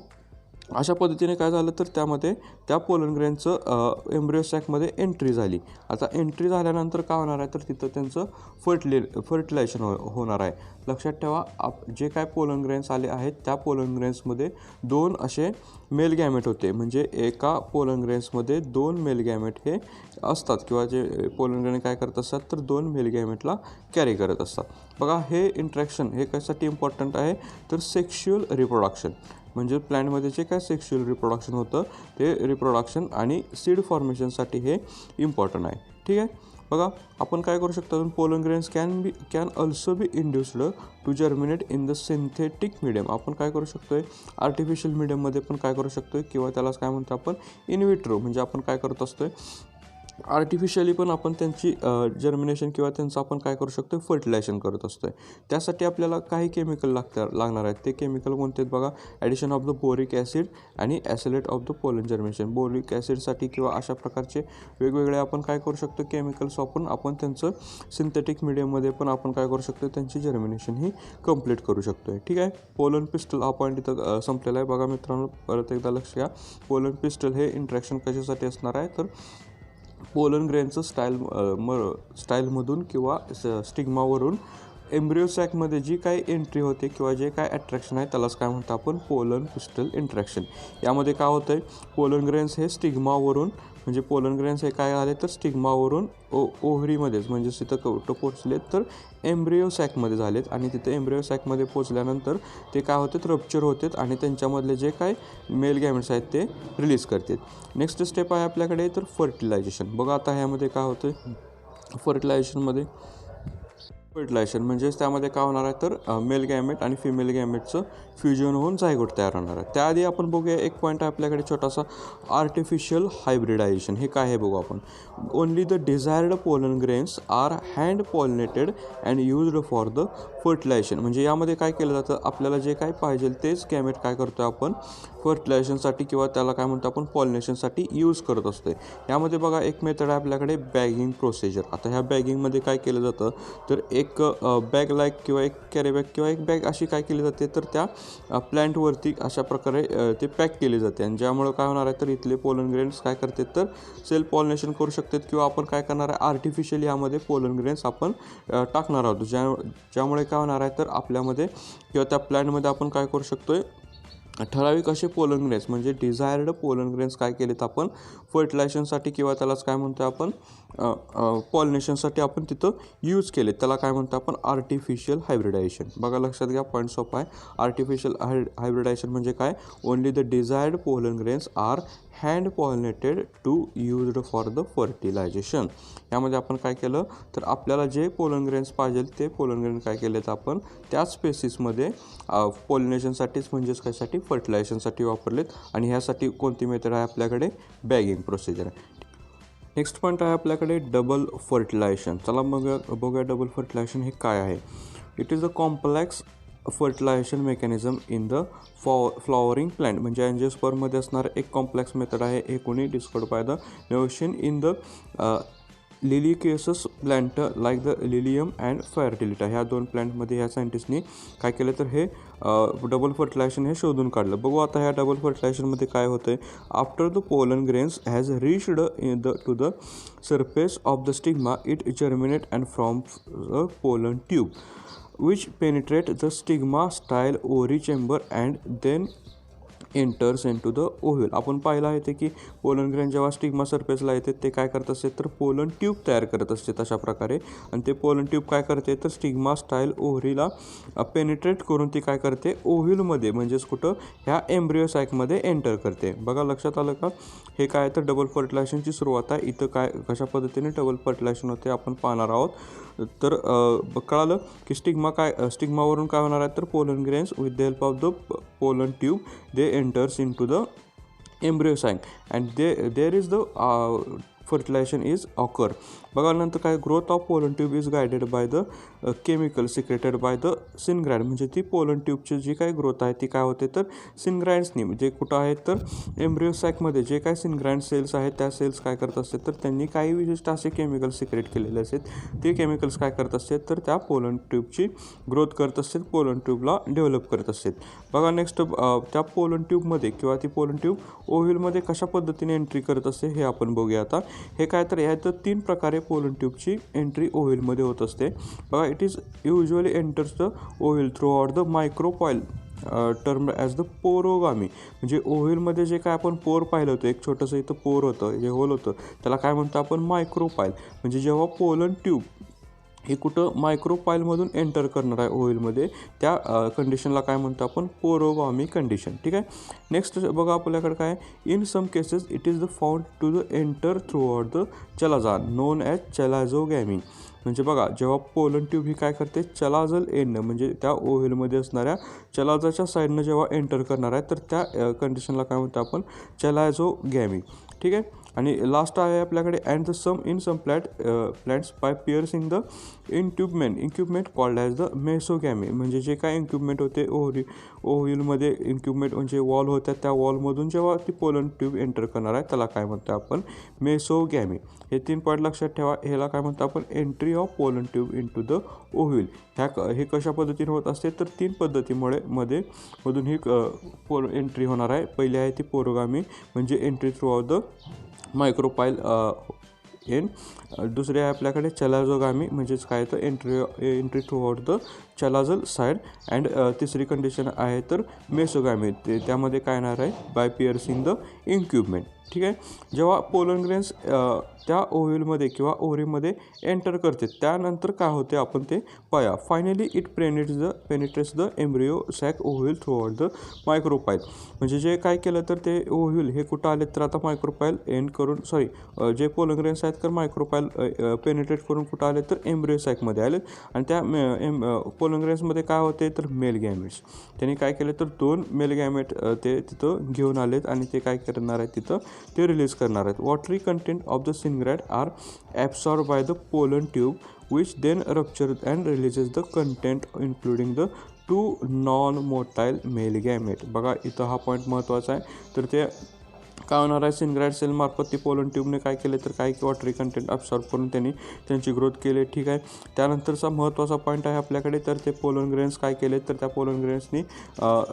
अशा पद्धतीने काय झालं तर त्यामध्ये त्या पोलन ग्रेनचं एम्ब्रिओ सॅकमध्ये एंट्री झाली. आता एंट्री झाल्यानंतर काय होणार आहे तर तिथं त्यांचं फर्टिलायझेशन होणार आहे. लक्षात ठेवा जे काय पोलन ग्रेन्स आले आहेत त्या पोलन ग्रेन्समध्ये दोन असे मेल गॅमेट होते. म्हणजे एका पोलन ग्रेन्समध्ये दोन मेल गॅमेट हे असतात किंवा जे पोलन ग्रेन काय करत असतात तर दोन मेल गॅमेटला कॅरी करत असतात. बघा हे इंट्रॅक्शन हे कशासाठी इम्पॉर्टंट आहे तर सेक्शुअल रिप्रोडक्शन. म्हणजे प्लॅन्टमध्ये जे काय सेक्शुअल रिप्रोडक्शन होतं ते रिप्रोडक्शन आणि सीड फॉर्मेशनसाठी हे इम्पॉर्टंट आहे. ठीक आहे, बघा आपण काय करू शकतो pollen grains can also be induced to germinate in the synthetic medium. आपण काय करू शकतोय आर्टिफिशियल मीडियममध्ये पण काय करू शकतोय किंवा त्यालाच काय म्हणतो आपण इन विट्रो. म्हणजे आपण काय करत असतोय आर्टिफिशियली पण आपण त्यांची जर्मिनेशन किंवा त्यांचं आपण काय करू शकतो, फर्टिलायझेशन करत असतो. त्यासाठी आपल्याला काही केमिकल लागणार आहेत. ते केमिकल कोणते आहेत बघा, addition of the boric acid आणि oxalate of the pollen germination. Boric ॲसिडसाठी किंवा अशा प्रकारचे वेगवेगळे आपण काय करू शकतो, केमिकल्स वापरून आपण त्यांचं सिंथेटिक मीडियममध्ये पण आपण काय करू शकतो, त्यांची जर्मिनेशन ही कंप्लीट करू शकतो. ठीक आहे. पोलन पिस्टल हा पॉईंट इथं संपलेला आहे. बघा मित्रांनो, परत एकदा लक्ष द्या. पोलन पिस्टल हे इंट्रॅक्शन कशासाठी असणार आहे, तर पोलन ग्रेनचं स्टाईलमधून किंवा स्टिग्मावरून एम्ब्रिओ सॅकमध्ये जी काही एंट्री होते किंवा जे काय अट्रॅक्शन आहे त्यालाच काय म्हणतो आपण, पोलन पिस्टल इंट्रॅक्शन. यामध्ये काय होतं आहे, पोलन ग्रेन्स हे स्टिग्मावरून म्हणजे पोलन ग्रेन्स हे काय आले तर स्टिग्मावरून ओव्हरीमध्येच म्हणजे तिथं कुठं पोचलेत तर एम्ब्रिओ सॅकमध्ये झालेत आणि तिथे एम्ब्रिओ सॅकमध्ये पोचल्यानंतर ते काय होतात, रप्चर होतात आणि त्यांच्यामधले जे काय मेल गॅमेट्स आहेत ते रिलीज करतात. नेक्स्ट स्टेप आहे आपल्याकडे तर फर्टिलायझेशन. बघा आता ह्यामध्ये काय होतं, फर्टिलायझेशन म्हणजेच त्यामध्ये काय होणार आहे तर मेल गॅमेट आणि फिमेल गॅमेटचं फ्युजन होऊन झायगोट तयार होणार आहे. त्याआधी आपण बघूया एक पॉईंट आहे आपल्याकडे छोटासा, आर्टिफिशियल हायब्रिडायझेशन. हे काय आहे बघू आपण. Only the desired pollen grains are hand pollinated and used for the fertilization. म्हणजे यामध्ये काय केलं जातं, आपल्याला जे काय पाहिजे तेच गॅमेट काय करतो आपण फर्टिलायझेशनसाठी किंवा त्याला काय म्हणतो आपण पॉलिनेशनसाठी यूज करत असतो. यामध्ये बघा एक मेथड आहे आपल्याकडे, बॅगिंग प्रोसिजर. आता ह्या बॅगिंगमध्ये काय केलं जातं तर एक बॅग लाईक किंवा एक कॅरी बॅग किंवा एक बॅग अशी काय केली जाते तर त्या प्लॅन्टवरती अशा प्रकारे ते पॅक केले जाते आणि ज्यामुळे काय होणार आहे तर इथले पोलन ग्रेन्स काय करतात तर सेल्फ पॉलिनेशन करू शकतात किंवा आपण काय करणार आहे आर्टिफिशियली यामध्ये पोलन ग्रेन्स आपण टाकणार आहोत, ज्यामुळे काय होणार आहे तर आपल्यामध्ये किंवा त्या प्लॅन्टमध्ये आपण काय करू शकतो, ठराविक असे पोलन ग्रेन्स म्हणजे डिझायर्ड पोलन ग्रेन्स काय केलेत आपण फर्टिलायझेशनसाठी किंवा त्यालाच काय म्हणतो आपण पॉलिनेशनसाठी आपण तिथं यूज केले. त्याला काय म्हणतो आपण आर्टिफिशियल हायब्रिडायझेशन. बघा लक्षात घ्या, पॉईंट सोपा आहे. आर्टिफिशियल हायब्रिडायझेशन म्हणजे काय, only the desired pollen grains are hand pollinated to used for the fertilization. यामध्ये आपण काय केलं तर आपल्याला जे पोलन ग्रेन्स पाहिजे ते पोलन ग्रेन काय केलेत आपण त्याच स्पेसिसमध्ये पॉलिनेशनसाठीच म्हणजेच कायसाठी फर्टिलायझेशनसाठी वापरलेत आणि ह्यासाठी कोणती मेथड आहे आपल्याकडे, बॅगिंग प्रोसिजर आहे. नेक्स्ट पॉईंट आहे आपल्याकडे डबल फर्टिलायझेशन. चला मग बघूया डबल फर्टिलायझेशन हे काय आहे. It is a complex fertilisation mechanism in the flowering plant. म्हणजे अँजिओस्पर्ममध्ये असणारं एक कॉम्प्लेक्स मेथड आहे. हे कोणी discovered by the Nawaschin in the liliaceous plant like the lilium and fritillaria. ह्या दोन प्लांटमध्ये ह्या सायंटिस्टनी काय केलं तर हे डबल फर्टिलायझेशन हे शोधून काढलं. बघू आता ह्या डबल फर्टिलायझेशनमध्ये काय होतं आहे, after the pollen grains has reached to the surface of the stigma it germinate and from the pollen tube which penetrate the stigma style ovary chamber and then enters into the ovule. आपण पाहिलं आहे ते की पोलन ग्रेन जेव्हा स्टिग्मा सरफेसला येते ते काय करत असते तर पोलन ट्यूब तयार करत असते तशा प्रकारे आणि ते पोलन ट्यूब काय करते तर स्टिग्मा स्टाईल ओव्हरीला पेनिट्रेट करून ती काय करते ओव्ह्यूलमध्ये म्हणजेच कुठं ह्या एम्ब्रिओ सायकमध्ये एंटर करते. बघा लक्षात आलं का, हे काय तर डबल फर्टिलायझेशनची सुरुवात आहे. इथं काय कशा पद्धतीने डबल फर्टिलायझेशन होते आपण पाहणार आहोत. तर कळालं की स्टिग्मावरून काय होणार आहे तर pollen grains with the help of the pollen tube they enters into the embryo sac and there is the fertilization is occur. बघा नंतर काय, growth of pollen tube is guided by the chemical secreted by the synergid. म्हणजे ती पोलन ट्यूबची जी काय ग्रोथ आहे ती काय होते तर सिनग्राइड्सनी म्हणजे कुठं आहेत तर एम्ब्रिओ सॅकमध्ये जे काय सिनग्राइड सेल्स आहेत त्या सेल्स काय करत असतात तर त्यांनी काही विशिष्ट असे केमिकल सिक्रेट केलेले असतात. ते केमिकल्स काय करत असतात तर त्या पोलन ट्यूबची ग्रोथ करत असतात, पोलन ट्यूबला डेव्हलप करत असतात. बघा नेक्स्ट त्या पोलन ट्यूबमध्ये किंवा ती पोलन ट्यूब ओव्ह्यूलमध्ये कशा पद्धतीने एंट्री करत असते हे आपण बघूया आता. हे काय तर ह्यात 3 प्रकारे पोलन ट्यूबची एंट्री ओव्ह्यूलमध्ये होत असते. बघा it is usually enters the ovule throughout the micropyle term as the porogamy. म्हणजे ओव्ह्यूलमध्ये जे काय आपण पोर पाहिलं होतं, एक छोटंसं इथं पोर होतं जे होल होतं त्याला काय म्हणतो आपण मायक्रोपाईल. म्हणजे जेव्हा पोलन ट्यूब हे कुठं मायक्रोपाईलमधून एंटर करणार आहे ओव्ह्यूलमध्ये त्या कंडिशनला काय म्हणतो आपण पोरोगामी कंडिशन. ठीक आहे. नेक्स्ट बघा आपल्याकडे काय, in some cases it is the found to the enter throughout the chalaza known as chalazogamy. म्हणजे बघा जेव्हा पोलन ट्यूब ही काय करते चलाझल एंड म्हणजे त्या ओव्ह्यूलमध्ये असणाऱ्या चलाजाच्या साईडनं जेव्हा एंटर करणार आहे तर त्या कंडिशनला काय म्हणतो आपण चलाझोगॅमी. ठीक आहे. आणि लास्ट आहे आपल्याकडे and the some in some plants by piercing the integument called as the mesogamy. म्हणजे जे काय इन्क्युबमेंट होते ओव्ह्यूलमध्ये इन्क्युबमेंट म्हणजे वॉल होत्या, त्या वॉलमधून जेव्हा ती पोलन ट्यूब एंटर करणार आहे त्याला काय म्हणतो आपण मेसोगॅमी. हे 3 पॉईंट लक्षात ठेवा. ह्याला काय म्हणतो आपण entry of pollen tube into the ovule. हे कशा पद्धतीने होत असते तर 3 पद्धतीमुळे मधून ही एंट्री होणार आहे. पहिली आहे ती पोरोगामी म्हणजे entry throughout the micropyle दुसरी आहे आपल्याकडे चलाझोगामी म्हणजेच काय तर entry throughout the chalazal side. And तिसरी कंडिशन आहे तर मेसोगामी, त्यामध्ये काय येणार आहे बाय पिअर्सिंग द इन्क्युबमेंट. ठीक आहे. जेव्हा पोलन ग्रेन्स त्या ओव्ह्यूलमध्ये किंवा ओव्हरीमध्ये एंटर करते त्यानंतर काय होते आपण ते पाया. Finally it penetrates the embryo sac ovule throughout the micropyle. म्हणजे जे काय केलं तर ते ओव्ह्यूल हे कुठं आले तर आता मायक्रोपाईल एंड करून जे पोलन ग्रेन्स आहेत तर मायक्रोपाईल पेनिट्रेट करून कुठं आले तर एम्ब्रिओ सॅकमध्ये आले. आणि त्या पोलन ग्रेन्समध्ये काय होते तर मेल गॅमेट्स. त्यांनी काय केलं तर 2 मेल गॅमेट ते तिथं घेऊन आलेत आणि ते काय करणार आहेत तिथं ते रिलीज करणार आहेत. Watery content of the synergid are absorb by the pollen tube which then rupture and releases the content including the 2 non motile male gamete. बघा इथं हा पॉईंट महत्त्वाचा आहे. तर ते काय होणार आहे सिनग्रॅड सेलमार्फत ती पोलन ट्यूबने काय केले तर काही वॉटरी कंटेंट ॲब्सॉर्ब करून त्यांची ग्रोथ केली. ठीक आहे. त्यानंतरचा महत्त्वाचा पॉईंट आहे आपल्याकडे तर ते पोलन ग्रेन्स काय केले तर त्या पोलन ग्रेन्सनी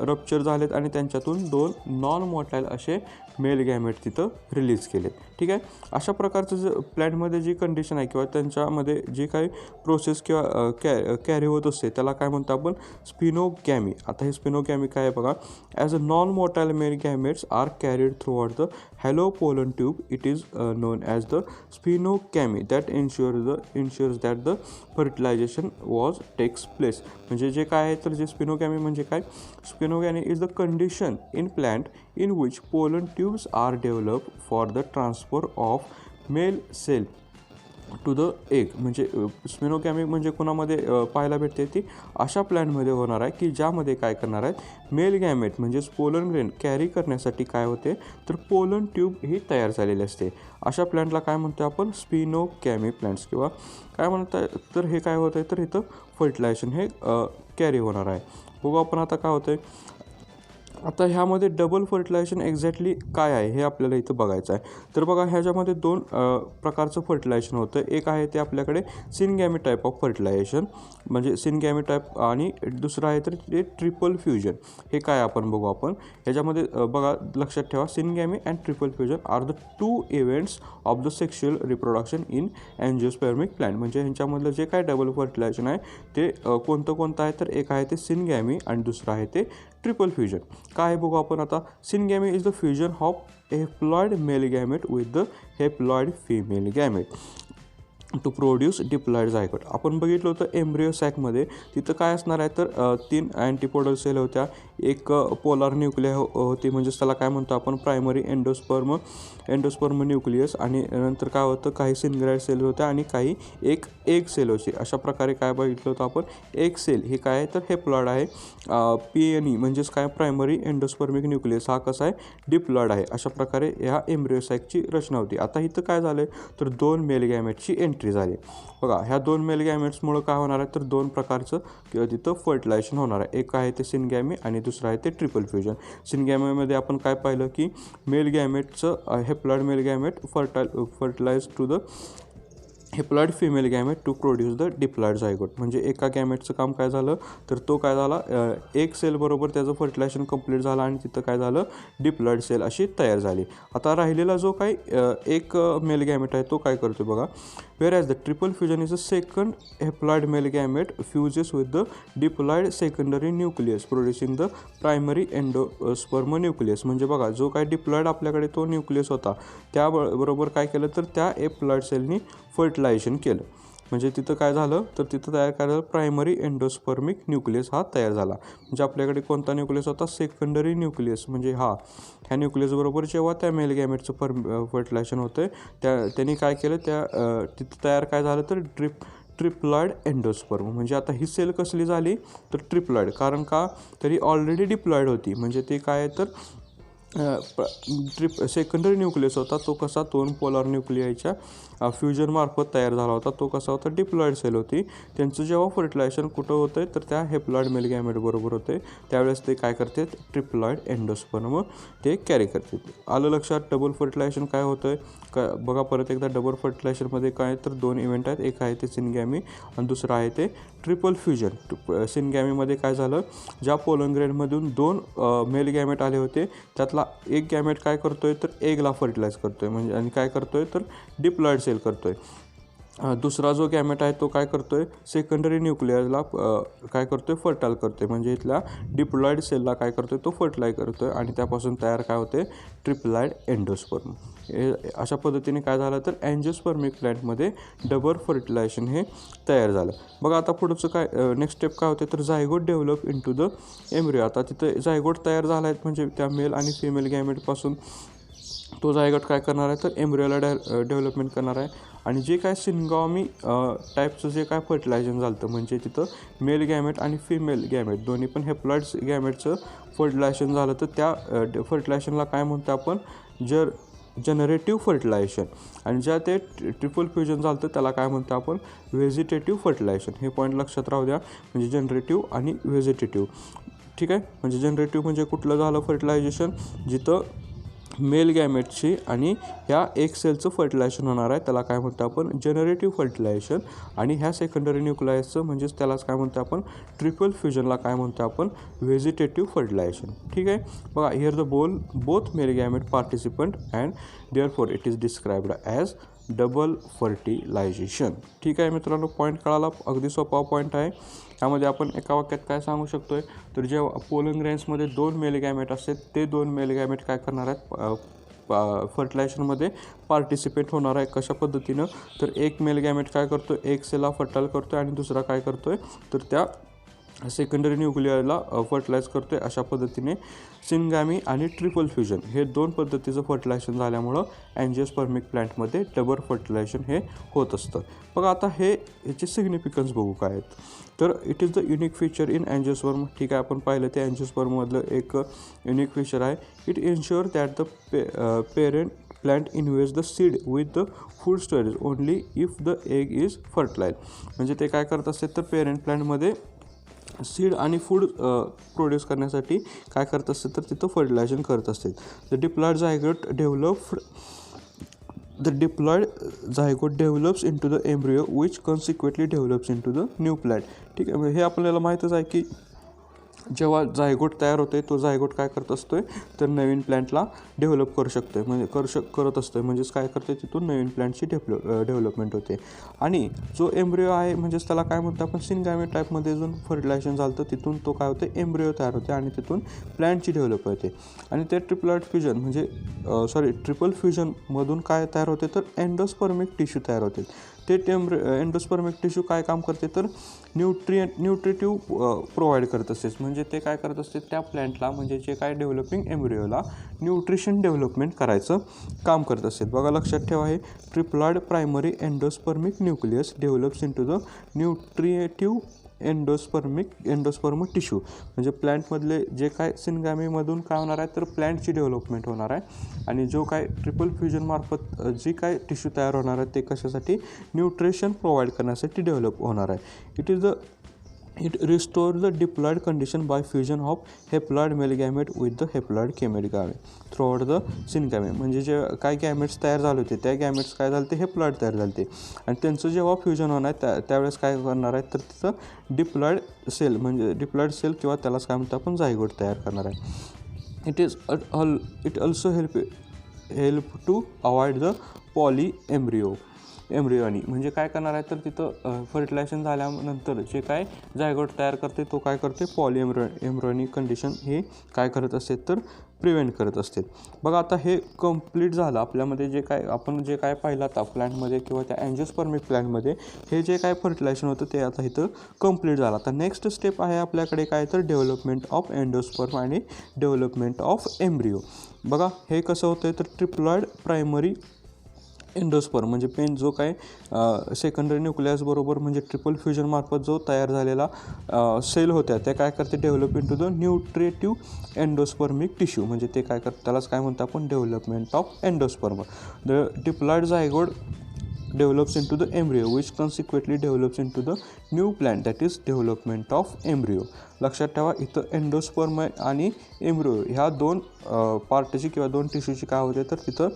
रप्चर झालेत आणि त्यांच्यातून 2 नॉन मोटाईल असे मेल गॅमेट तिथं रिलीज केलेत. ठीक आहे. अशा प्रकारचं जे प्लॅन्टमध्ये जी कंडिशन आहे किंवा त्यांच्यामध्ये जी काही प्रोसेस किंवा कॅरी होत असते त्याला काय म्हणतो आपण स्पिनोगॅमी. आता हे स्पिनोगॅमी काय आहे बघा. As a non motile male gametes are carried throughout the hollow pollen tube it is known as the siphonogamy that ensures that the fertilization takes place. म्हणजे जे काय आहे तर जे स्पिनोगॅमी म्हणजे काय siphonogamy is the condition in plant in which pollen tubes are developed for the transfer of male cell to the egg. म्हणजे स्पिनोगॅमी म्हणजे कोणामध्ये पाहायला भेटते ती अशा प्लॅन्टमध्ये होणार आहे की ज्यामध्ये काय करणार आहेत मेल गॅमेट म्हणजेच पोलन ग्रेन कॅरी करण्यासाठी काय होते तर पोलन ट्यूब ही तयार झालेली असते. अशा प्लॅन्टला काय म्हणतो आपण स्पिनोगॅमी प्लॅन्ट्स किंवा काय म्हणतात तर हे काय होतं आहे तर इथं फर्टिलायझेशन हे कॅरी होणार आहे. बघू आपण आता काय होतं आहे. आता ह्यामध्ये डबल फर्टिलायझेशन एक्झॅक्टली काय आहे हे आपल्याला इथं बघायचं आहे. तर बघा ह्याच्यामध्ये 2 प्रकारचं फर्टिलायझेशन होतं. एक आहे ते आपल्याकडे सिनगॅमी टाईप ऑफ फर्टिलायझेशन म्हणजे सिनगॅमी टाईप आणि दुसरं आहे तर ते ट्रिपल फ्युजन. हे काय आपण बघू आपण ह्याच्यामध्ये बघा लक्षात ठेवा syngamy and triple fusion are the 2 events of the sexual reproduction in angiospermic plant. म्हणजे ह्यांच्यामधलं जे काय डबल फर्टिलायझेशन आहे ते कोणतं आहे तर एक आहे ते सिनगॅमी आणि दुसरं आहे ते ट्रिपल फ्युजन. काय बघू आपण आता. Syngamy is the fusion of haploid male gamete with the haploid female gamete to produce diploid zygote. आपण बघितलं होतं एम्ब्रिओ सॅकमध्ये तिथं काय असणार आहे तर 3 अँटीपोडल सेल होत्या. एक पोलार न्यूक्लिया होती म्हणजेच त्याला काय म्हणतो आपण प्रायमरी एंडोस्पर्म न्यूक्लियस. आणि नंतर काय होतं काही सिनग्रॅड सेल होत्या आणि काही एक एग सेल होती. अशा प्रकारे काय बघितलं होतं आपण एग सेल हे काय आहे तर हेप्लॉइड आहे. PNE म्हणजेच काय प्रायमरी एंडोस्पर्मिक न्यूक्लियस हा कसा आहे डिप्लॉइड आहे. अशा प्रकारे ह्या एम्ब्रिओ सॅकची रचना होती. आता इथं काय झालं तर 2 मेल गॅमेटची एंट्री झाली. बघा ह्या 2 मेल गॅमेट्समुळं काय होणार आहे तर 2 प्रकारचं किंवा तिथं फर्टिलायझेशन होणार आहे. एक आहे ते सिनगॅमी आणि दुसरं आहे ते ट्रिपल फ्युजन. सिनगॅमीमध्ये आपण काय पाहिलं की मेल गॅमेटचं haploid male gamete fertilize to the haploid female gamete to produce the diploid zygote. म्हणजे एका गॅमेटचं काम काय झालं तर तो काय झाला एक सेलबरोबर त्याचं फर्टिलायझेशन कंप्लीट झालं आणि तिथं काय झालं डिप्लॉइड सेल अशी तयार झाली. आता राहिलेला जो काही एक मेल गॅमेट आहे तो काय करतो बघा. whereas the triple fusion is a second haploid male gamete fuses with the diploid secondary nucleus producing the primary endosperm nucleus. म्हणजे बघा जो काय डिप्लॉइड आपल्याकडे तो न्यूक्लियस होता त्याबरोबर काय केलं तर त्या एप्लॉइड सेलनी फर्टिलायझेशन केलं. म्हणजे तिथं काय झालं तर तिथं तयार करायला प्रायमरी एंडोस्पर्मिक न्यूक्लियस हा तयार झाला. म्हणजे आपल्याकडे कोणता न्यूक्लियस होता सेकंडरी न्यूक्लियस. म्हणजे ह्या न्यूक्लियसबरोबर जेव्हा त्या मेल गॅमेटचं फर्टिलायझेशन होतं त्यांनी काय केलं तिथं तयार काय झालं तर ट्रिप्लॉइड एंडोस्पर्म. म्हणजे आता ही सेल कसली झाली तर ट्रिप्लॉइड. कारण का तरी ऑलरेडी डिप्लॉइड होती. म्हणजे ते काय तर सेकंडरी न्यूक्लियस होता तो कसा 2 पोलार न्यूक्लियाच्या फ्युजन मार्फत तयार झाला होता. तो कसा होता, डिप्लॉइड सेल होती. त्यांचं जेव्हा फर्टिलायझेशन कुठं होतं तर त्या हेप्लॉइड मेल गॅमेट बरोबर होते. त्यावेळेस ते काय करते, ट्रिप्लॉइड एंडोस्पर्म ते कॅरी करते. आलं लक्षात. डबल फर्टिलायझेशन काय होतं का बघा परत एकदा. डबल फर्टिलायझेशनमध्ये काय तर 2 इव्हेंट आहेत. एक आहे ते सिनगॅमी आणि दुसरं आहे ते ट्रिपल फ्युजन. सिनगॅमीमध्ये काय झालं, ज्या पोलन ग्रेनमधून 2 मेल गॅमेट आले होते त्यातला एक गॅमेट काय करतोय तर एगला फर्टिलाइज करतोय म्हणजे आणि काय करतोय तर डिप्लॉइड सेल करतोय. दुसरा जो गॅमेट आहे तो काय करतोय, सेकंडरी न्यूक्लियसला काय करतोय, फर्टाईल करतोय. म्हणजे इथल्या डिप्लॉइड सेलला काय करतोय, तो फर्टिलाइज करतोय आणि त्यापासून तयार काय होते, ट्रिप्लॉइड एंडोस्पर्म. अशा पद्धतीने काय झालं तर अँजिओस्पर्मिक प्लॅन्टमध्ये डबल फर्टिलायझेशन हे तयार झालं. बघा आता पुढचं काय नेक्स्ट स्टेप काय होते तर zygote develop into the embryo. आता तिथं झायगोट तयार झाला आहे म्हणजे त्या मेल आणि फिमेल गॅमेटपासून तो झायगोट काय करणार आहे तर एम्ब्रियोला डेव्हलपमेंट करणार आहे. आणि जे काय सिनगॉमी टाईपचं जे काय फर्टिलायझेशन झालं होतं म्हणजे तिथं मेल गॅमेट आणि फिमेल गॅमेट दोन्ही पण हेप्लॉइड गॅमेटचं फर्टिलायझेशन झालं तर त्या फर्टिलायझेशनला काय म्हणतो आपण, जनरेटिव्ह फर्टिलायझेशन. आणि ज्या ते ट्रिपल फ्युजन झालं तर त्याला काय म्हणतो आपण, व्हेजिटेटिव्ह फर्टिलायझेशन. हे पॉईंट लक्षात राहू द्या. म्हणजे जनरेटिव्ह आणि व्हेजिटेटिव्ह. ठीक आहे. म्हणजे जनरेटिव्ह म्हणजे कुठलं झालं फर्टिलायझेशन, जिथं मेल गॅमेटची आणि ह्या एक सेलचं फर्टिलायझेशन होणार आहे त्याला काय म्हणतो आपण, जनरेटिव्ह फर्टिलायझेशन. आणि ह्या सेकंडरी न्यूक्लियसचं म्हणजेच त्यालाच काय म्हणतो आपण, ट्रिपल फ्युजनला काय म्हणतो आपण, व्हेजिटेटिव्ह फर्टिलायझेशन. ठीक आहे. बघा here the both male gamete participant and therefore it is described as double fertilization. ठीक आहे मित्रांनो, पॉईंट कळाला. अगदी सोपा पॉईंट आहे. त्यामध्ये आपण एका वाक्यात काय सांगू शकतोय तर जेव्हा पोलन ग्रेन्समध्ये 2 मेल गॅमेट असतात ते 2 मेल गॅमेट काय करणार आहेत, फर्टिलायझेशनमध्ये पार्टिसिपेट होणार आहे. कशा पद्धतीनं तर एक मेल गॅमेट काय करतो, एक सेलला फर्टाईल करतो आणि दुसरा काय करतोय तर त्या सेकंडरी न्यूक्लियरला फर्टिलाइज करतोय. अशा पद्धतीने सिनगॅमी आणि ट्रिपल फ्युजन हे 2 पद्धतीचं फर्टिलायझेशन झाल्यामुळं अँजिओस्पर्मिक प्लॅन्टमध्ये डबल फर्टिलायझेशन हे होत असतं. बघा आता ह्याचे सिग्निफिकन्स बघू काय आहेत तर it is the unique feature in angiosperm. ठीक आहे, आपण पाहिलं ते अँजिओस्पर्ममधलं एक युनिक फीचर आहे. It insure that the parent plant invests the seed with the food storage only if the egg is fertile. म्हणजे ते काय करत असते तर पेरेंट प्लॅन्टमध्ये सीड आणि फूड प्रोड्यूस करण्यासाठी काय करत असते तर तिथं फर्टिलायझेशन करत असते. The diploid zygote develops into the embryo which consequently develops into the new plant. ठीक आहे. हे आपल्याला माहीतच आहे की जेव्हा झायगोट तयार होते तो झायगोट काय करत असतोय तर नवीन प्लॅन्टला डेव्हलप करू शकतोय म्हणजे करत असतोय. म्हणजेच काय करते तिथून नवीन प्लॅन्टची डेव्हलपमेंट होते. आणि जो एम्ब्रिओ आहे म्हणजेच त्याला काय म्हणतो आपण, सिनगॅमी टाईपमध्ये जो फर्टिलायझेशन झालं तर तिथून तो काय होते, एम्ब्रिओ तयार होते आणि तिथून प्लॅन्टची डेव्हलप होते. आणि ते ट्रिपल फ्युजनमधून काय तयार होते तर एंडोस्पर्मिक टिश्यू तयार होते. ते एंडोस्पर्मिक टिश्यू काय काम करते तर न्यूट्रिटिव्ह प्रोव्हाइड करत असते. म्हणजे ते काय करत असते त्या प्लॅन्टला म्हणजे जे काय डेव्हलपिंग एम्ब्रिओला न्यूट्रिशन डेव्हलपमेंट करायचं काम करत असते. बघा लक्षात ठेवा, हे triploid primary endospermic nucleus develops into the nutritive endosperm tissue. म्हणजे प्लॅन्टमधले जे काय सिनगॅमीमधून काय होणार आहे तर प्लॅन्टची डेव्हलपमेंट होणार आहे. आणि जो काय ट्रिपल फ्युजनमार्फत जी काय टिश्यू तयार होणार आहे ते कशासाठी, न्यूट्रिशन प्रोव्हाइड करण्यासाठी डेव्हलप होणार आहे. It restores the diploid condition by fusion of haploid male gamete with the haploid gamete throughout the syngamy. म्हणजे जे काय गॅमेट्स तयार झाले होते त्या गॅमेट्स काय झाले ते हेप्लॉइड तयार झाले ते आणि त्यांचं जेव्हा फ्युजन होणार आहे त्यावेळेस काय करणार आहे तर तिथं डिप्लॉइड सेल म्हणजे डिप्लॉइड सेल किंवा त्यालाच काय म्हणतो आपण झायगोट तयार करणार आहे. It also help to avoid the polyembryony. म्हणजे काय करणार आहे तर तिथं फर्टिलायझेशन झाल्यानंतर जे काय झायगोट तयार करते तो काय करते पॉली एम्ब्रिओनी कंडिशन हे काय करत असते तर प्रिव्हेंट करत असते. बघा आता हे कंप्लीट झालं आपल्यामध्ये जे काय आपण जे काय पाहिलं आता प्लॅन्टमध्ये किंवा त्या अँजिओस्पर्मिक प्लॅन्टमध्ये हे जे काय फर्टिलायझेशन होतं ते आता इथं कंप्लीट झालं. आता नेक्स्ट स्टेप आहे आपल्याकडे काय तर डेव्हलपमेंट ऑफ एंडोस्पर्म आणि डेव्हलपमेंट ऑफ एम्ब्रिओ. बघा हे कसं होतं तर ट्रिप्लॉइड प्रायमरी एंडोस्पर्म म्हणजे पेन जो काय सेकंडरी न्यूक्लियस बरोबर म्हणजे ट्रिपल फ्युजन मार्फत जो तयार झालेला सेल होत्या ते काय करते develop into the nutritive endospermic tissue म्हणजे ते काय करते त्यालाच काय म्हणतो आपण development of endosperm. The diploid zygote develops into the embryo which consequently develops into the new plant that is development of embryo. लक्षात ठेवा इथं एंडोस्पर्म आणि एम्ब्रियो ह्या दोन पार्टची किंवा दोन टिश्यूची काय होते तर तिथं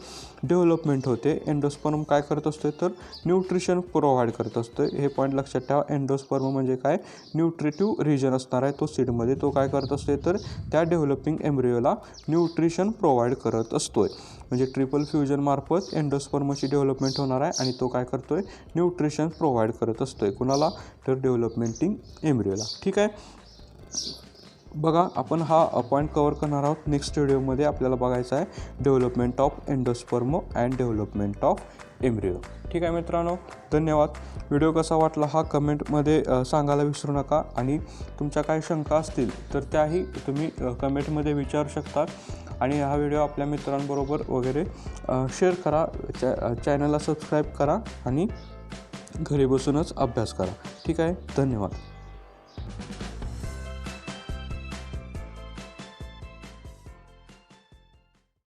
डेव्हलपमेंट होते. एंडोस्पर्म काय करत असतो तर न्यूट्रिशन प्रोव्हाइड करत असतो. हे पॉईंट लक्षात ठेवा. एंडोस्पर्म म्हणजे काय न्यूट्रिटिव्ह रिजन असणार आहे तो सीडमध्ये तो काय करत असतो तर त्या डेव्हलपिंग एम्ब्रियोला न्यूट्रिशन प्रोव्हाइड करत असतोय. म्हणजे ट्रिपल फ्युजन मार्फत एंडोस्पर्मची डेव्हलपमेंट होणार आहे आणि तो काय करतोय न्यूट्रिशन प्रोव्हाइड करत असतोय कुणाला तर डेव्हलपमेंटिंग एम्ब्रियोला. ठीक आहे. बघा आपण हा पॉईंट कव्हर करणार आहोत. नेक्स्ट व्हिडिओमध्ये आपल्याला बघायचं आहे development of endosperm and development of embryo. ठीक आहे मित्रांनो, धन्यवाद. व्हिडिओ कसा वाटला हा कमेंटमध्ये सांगायला विसरू नका आणि तुमच्या काही शंका असतील तर त्याही तुम्ही कमेंटमध्ये विचारू शकता आणि हा व्हिडिओ आपल्या मित्रांबरोबर वगैरे शेअर करा. चॅनलला सबस्क्राईब करा आणि घरी बसूनच अभ्यास करा. ठीक आहे, धन्यवाद.